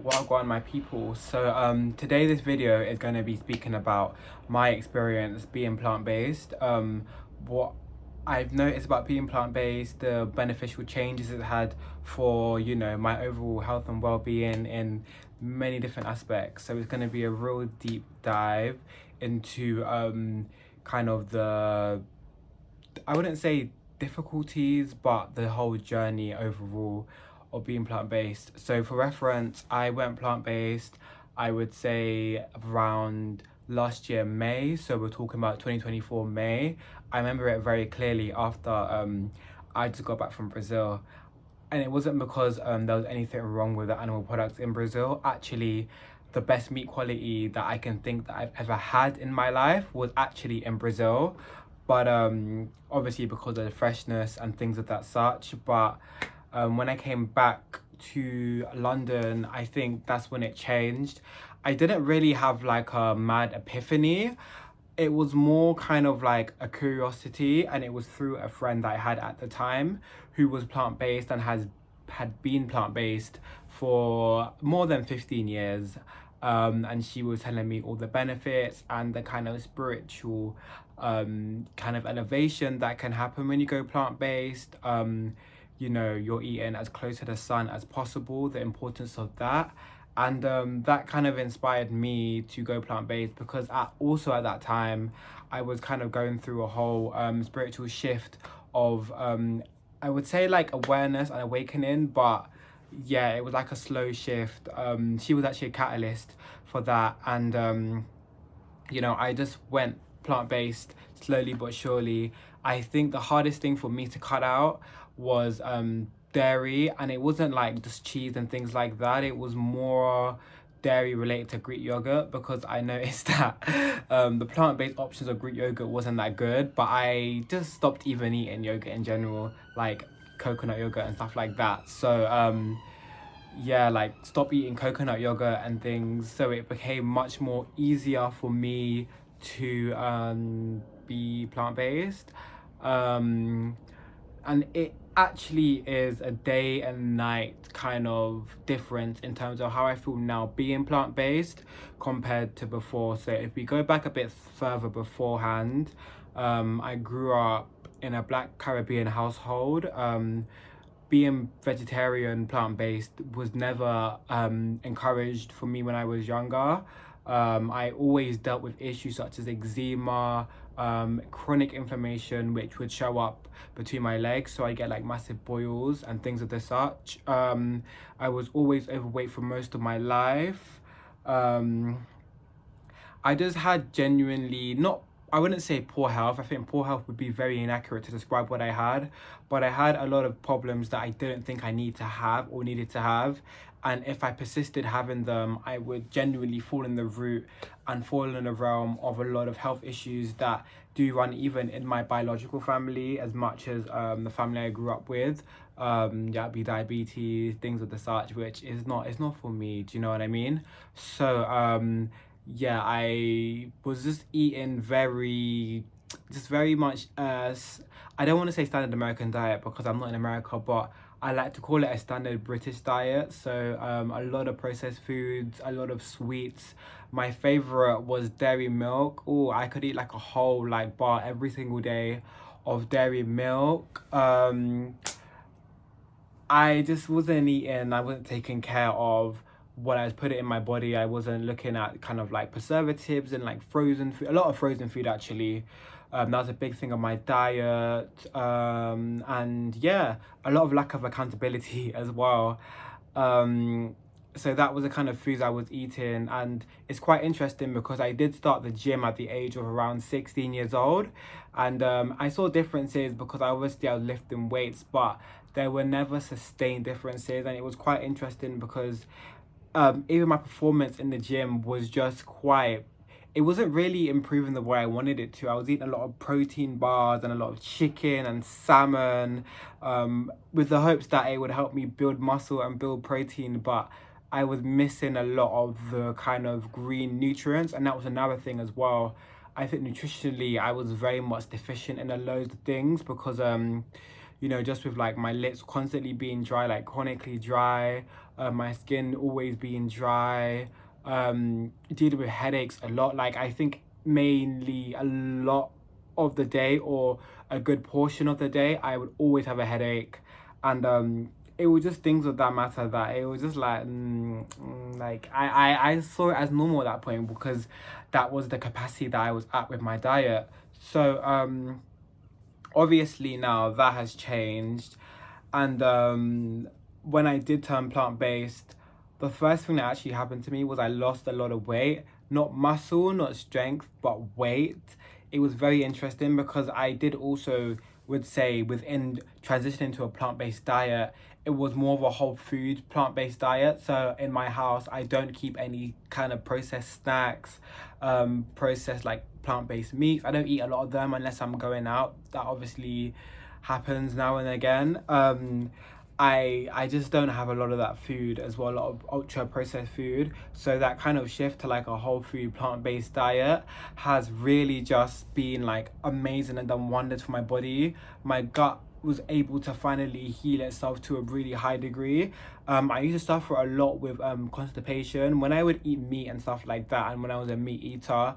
Wagwan my people. Today this video is going to be speaking about my experience being plant-based, what I've noticed about being plant-based, the beneficial changes it had for, my overall health and well-being in many different aspects. So it's going to be a real deep dive into kind of the, I wouldn't say difficulties, but the whole journey overall of being plant-based. So for reference, I went plant-based, I would say around last year May, so we're talking about 2024 May. I remember it very clearly after I just got back from Brazil, and it wasn't because there was anything wrong with the animal products in Brazil. Actually, the best meat quality that I can think that I've ever had in my life was actually in Brazil, but obviously because of the freshness and things of that such. But when I came back to London, I think that's when it changed. I didn't really have like a mad epiphany. It was more kind of like a curiosity, and it was through a friend that I had at the time who was plant-based and had been plant-based for more than 15 years. And she was telling me all the benefits and the kind of spiritual kind of elevation that can happen when you go plant-based. You're eating as close to the sun as possible, the importance of that. And that kind of inspired me to go plant-based, because also at that time I was kind of going through a whole spiritual shift of I would say like awareness and awakening, but yeah, it was like a slow shift. She was actually a catalyst for that, and I just went plant-based slowly but surely. I think the hardest thing for me to cut out was dairy, and it wasn't like just cheese and things like that. It was more dairy related to Greek yogurt, because I noticed that the plant-based options of Greek yogurt wasn't that good. But I just stopped even eating yogurt in general, like coconut yogurt and stuff like that. So yeah, like stop eating coconut yogurt and things, so it became much more easier for me to be plant-based. And it actually is a day and night kind of difference in terms of how I feel now being plant-based compared to before. So if we go back a bit further beforehand, I grew up in a Black Caribbean household. Being vegetarian, plant-based was never encouraged for me when I was younger. I always dealt with issues such as eczema, chronic inflammation, which would show up between my legs, so I get like massive boils and things of the such. I was always overweight for most of my life. I just had genuinely not, I wouldn't say poor health. I think poor health would be very inaccurate to describe what I had, but I had a lot of problems that I didn't think I need to have or needed to have. And if I persisted having them, I would genuinely fall in the route and fall in the realm of a lot of health issues that do run even in my biological family as much as the family I grew up with. Yeah, be diabetes, things of the such, which it's not for me. Do you know what I mean? So yeah, I was just eating very much I don't want to say standard American diet because I'm not in America, but I like to call it a standard British diet. So a lot of processed foods, a lot of sweets. My favorite was dairy milk. Oh, I could eat like a whole like bar every single day of dairy milk. I just wasn't eating, I wasn't taking care of what I was putting in my body. I wasn't looking at kind of like preservatives and like frozen food, a lot of frozen food actually. That was a big thing on my diet. And yeah, a lot of lack of accountability as well. So that was the kind of foods I was eating, and it's quite interesting because I did start the gym at the age of around 16 years old, and I saw differences because I was lifting weights, but there were never sustained differences. And it was quite interesting because even my performance in the gym was just quite, it wasn't really improving the way I wanted it to. I was eating a lot of protein bars and a lot of chicken and salmon, with the hopes that it would help me build muscle and build protein, but I was missing a lot of the kind of green nutrients. And that was another thing as well. I think nutritionally I was very much deficient in a loads of things because you know, just with like my lips constantly being dry, like chronically dry, my skin always being dry, dealing with headaches a lot. Like I think mainly a lot of the day, or a good portion of the day, I would always have a headache. And it was just things of that matter that it was just like like I saw it as normal at that point, because that was the capacity that I was at with my diet. So obviously now that has changed. And when I did turn plant-based, the first thing that actually happened to me was I lost a lot of weight. Not muscle, not strength, but weight. It was very interesting because I did also would say within transitioning to a plant-based diet, it was more of a whole food plant-based diet. So in my house, I don't keep any kind of processed snacks, processed like plant-based meats. I don't eat a lot of them unless I'm going out. That obviously happens now and again. I just don't have a lot of that food as well, a lot of ultra processed food. So that kind of shift to like a whole food plant-based diet has really just been like amazing and done wonders for my body. My gut was able to finally heal itself to a really high degree. I used to suffer a lot with constipation when I would eat meat and stuff like that, and when I was a meat eater,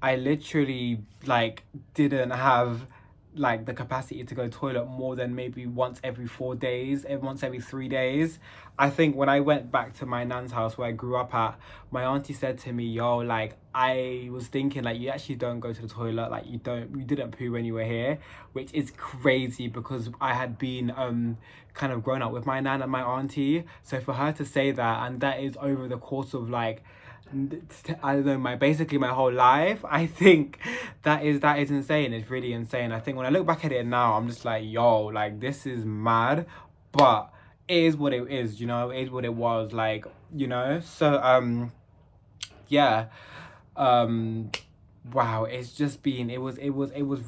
I literally like didn't have like the capacity to go toilet more than maybe once every 4 days, once every 3 days. I think when I went back to my nan's house where I grew up at, my auntie said to me, yo, like I was thinking like you actually don't go to the toilet, like you didn't poo when you were here, which is crazy because I had been kind of grown up with my nan and my auntie. So for her to say that, and that is over the course of like I don't know, my basically my whole life, I think that is insane. It's really insane. I think when I look back at it now, I'm just like, yo, like this is mad, but it is what it is, you know, it is what it was, like, you know. So yeah, um wow, it's just been it was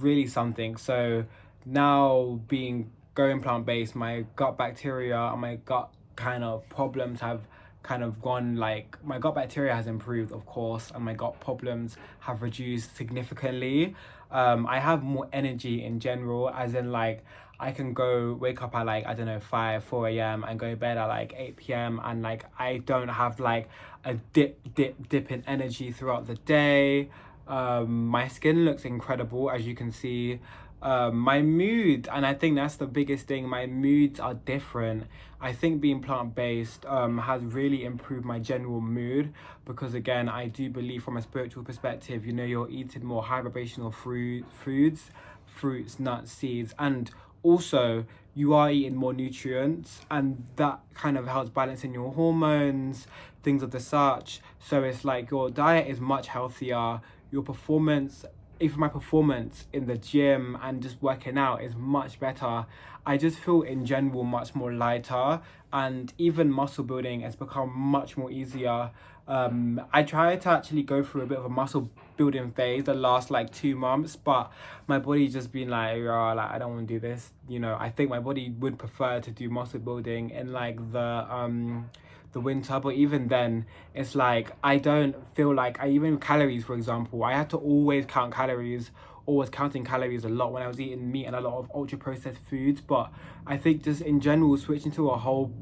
really something. So now being going plant-based, my gut bacteria and my gut kind of problems have kind of gone, like my gut bacteria has improved, of course, and my gut problems have reduced significantly. I have more energy in general, as in like I can go wake up at like, I don't know, 4 a.m. and go to bed at like 8 p.m. and like I don't have like a dip in energy throughout the day. My skin looks incredible, as you can see. My mood, and I think that's the biggest thing, my moods are different. I think being plant-based has really improved my general mood, because again, I do believe from a spiritual perspective, you know, you're eating more high vibrational foods, fruits, nuts, seeds, and also you are eating more nutrients, and that kind of helps balancing your hormones, things of the such. So it's like your diet is much healthier, your performance, if my performance in the gym and just working out is much better. I just feel in general much more lighter, and even muscle building has become much more easier. I tried to actually go through a bit of a muscle building phase the last like 2 months, but my body's just been like, "Yeah, like I don't want to do this." You know, I think my body would prefer to do muscle building in like the winter, but even then it's like I don't feel like I, even calories for example, I had to always count calories, always counting calories a lot when I was eating meat and a lot of ultra processed foods. But I think just in general switching to a whole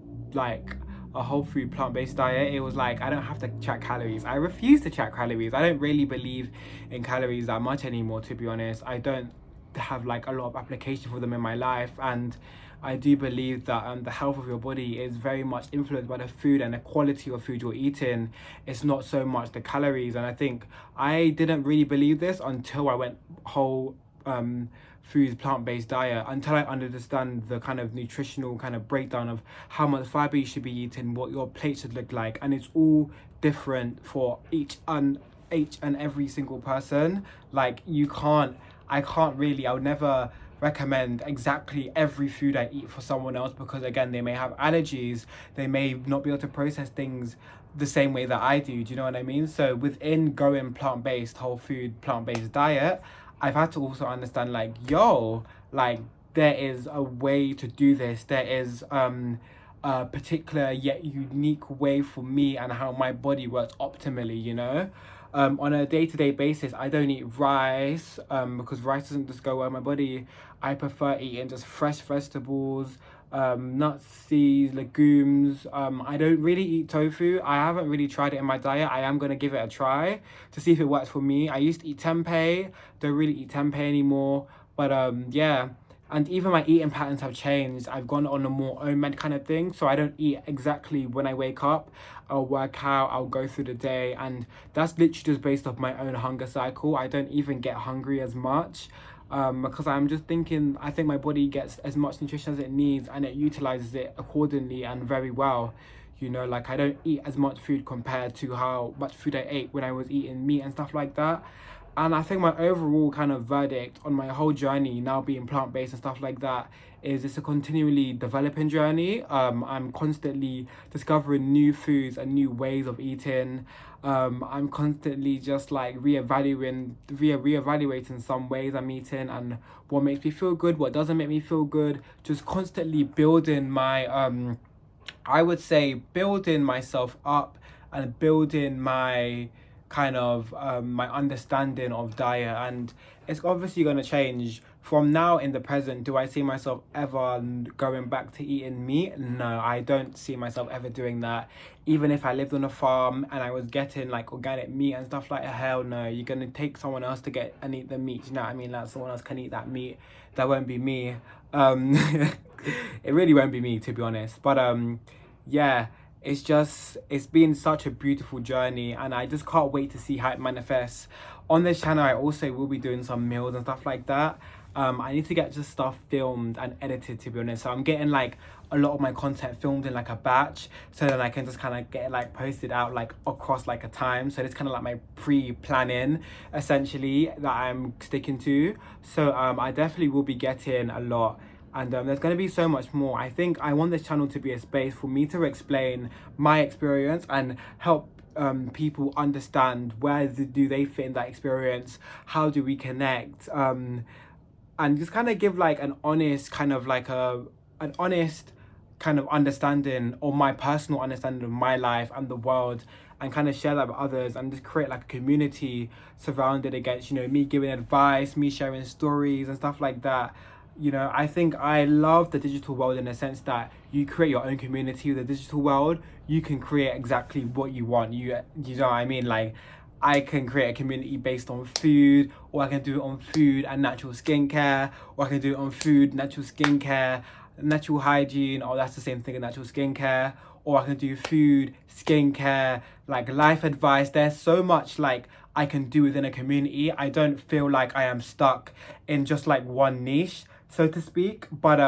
food plant-based diet, it was like I don't have to track calories. I refuse to track calories. I don't really believe in calories that much anymore, to be honest. I don't have like a lot of application for them in my life, and I do believe that the health of your body is very much influenced by the food and the quality of food you're eating. It's not so much the calories. And I think I didn't really believe this until I went whole foods plant-based diet, until I understand the kind of nutritional kind of breakdown of how much fiber you should be eating, what your plate should look like, and it's all different for each and every single person. Like I would never recommend exactly every food I eat for someone else, because again, they may have allergies, they may not be able to process things the same way that I do. Do you know what I mean? So within going plant-based, whole food, plant-based diet, I've had to also understand like, yo, like there is a way to do this. There is a particular yet unique way for me and how my body works optimally, you know. On a day-to-day basis, I don't eat rice because rice doesn't just go well in my body. I prefer eating just fresh vegetables, nuts, seeds, legumes. I don't really eat tofu. I haven't really tried it in my diet. I am going to give it a try to see if it works for me. I used to eat tempeh. Don't really eat tempeh anymore. But yeah. And even my eating patterns have changed. I've gone on a more OMAD kind of thing. So I don't eat exactly when I wake up. I'll work out, I'll go through the day. And that's literally just based off my own hunger cycle. I don't even get hungry as much. Because I'm just thinking, I think my body gets as much nutrition as it needs and it utilizes it accordingly and very well. You know, like I don't eat as much food compared to how much food I ate when I was eating meat and stuff like that. And I think my overall kind of verdict on my whole journey, now being plant-based and stuff like that, is it's a continually developing journey. I'm constantly discovering new foods and new ways of eating. I'm constantly just like reevaluating some ways I'm eating and what makes me feel good, what doesn't make me feel good. Just constantly building my I would say building myself up and building my kind of my understanding of diet. And it's obviously going to change from now in the present. Do I see myself ever going back to eating meat? No, I don't see myself ever doing that. Even if I lived on a farm and I was getting like organic meat and stuff like that, hell no. You're going to take someone else to get and eat the meat, you know what I mean? Like someone else can eat that meat. That won't be me. It really won't be me, to be honest. But yeah, it's been such a beautiful journey and I just can't wait to see how it manifests. On this channel I also will be doing some meals and stuff like that. I need to get just stuff filmed and edited, to be honest. So I'm getting like a lot of my content filmed in like a batch, so then I can just kind of get it like posted out like across like a time. So it's kind of like my pre-planning essentially that I'm sticking to. So I definitely will be getting a lot. And there's going to be so much more. I think I want this channel to be a space for me to explain my experience and help people understand where do they fit in that experience, how do we connect, and just kind of give like an honest kind of like an honest kind of understanding, or my personal understanding of my life and the world, and kind of share that with others and just create like a community surrounded against, you know, me giving advice, me sharing stories and stuff like that. You know, I think I love the digital world in the sense that you create your own community with the digital world. You can create exactly what you want. You know what I mean? Like, I can create a community based on food, or I can do it on food and natural skincare, or I can do it on food, natural skincare, natural hygiene, or that's the same thing as natural skincare, or I can do food, skincare, like life advice. There's so much like I can do within a community. I don't feel like I am stuck in just like one niche, so to speak. But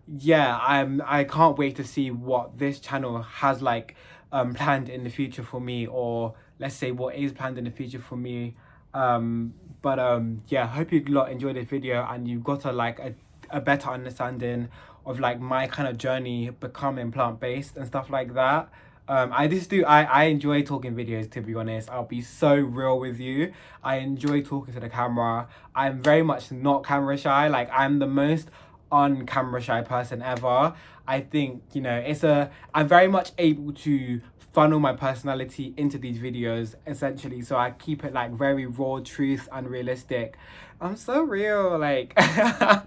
yeah, I can't wait to see what this channel has like planned in the future for me, or let's say what is planned in the future for me. But yeah, hope you lot enjoyed this video and you've got a better understanding of like my kind of journey becoming plant-based and stuff like that. I enjoy talking videos, to be honest. I'll be so real with you. I enjoy talking to the camera. I'm very much not camera shy. Like, I'm the most on camera shy person ever. I think, you know, I'm very much able to funnel my personality into these videos essentially, so I keep it like very raw, truth and realistic. I'm so real, like I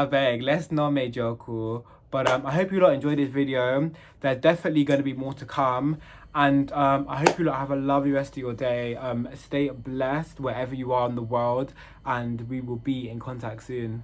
beg, let's not make joke cool. But I hope you lot enjoyed this video. There's definitely going to be more to come, and I hope you lot have a lovely rest of your day. Stay blessed wherever you are in the world, and we will be in contact soon.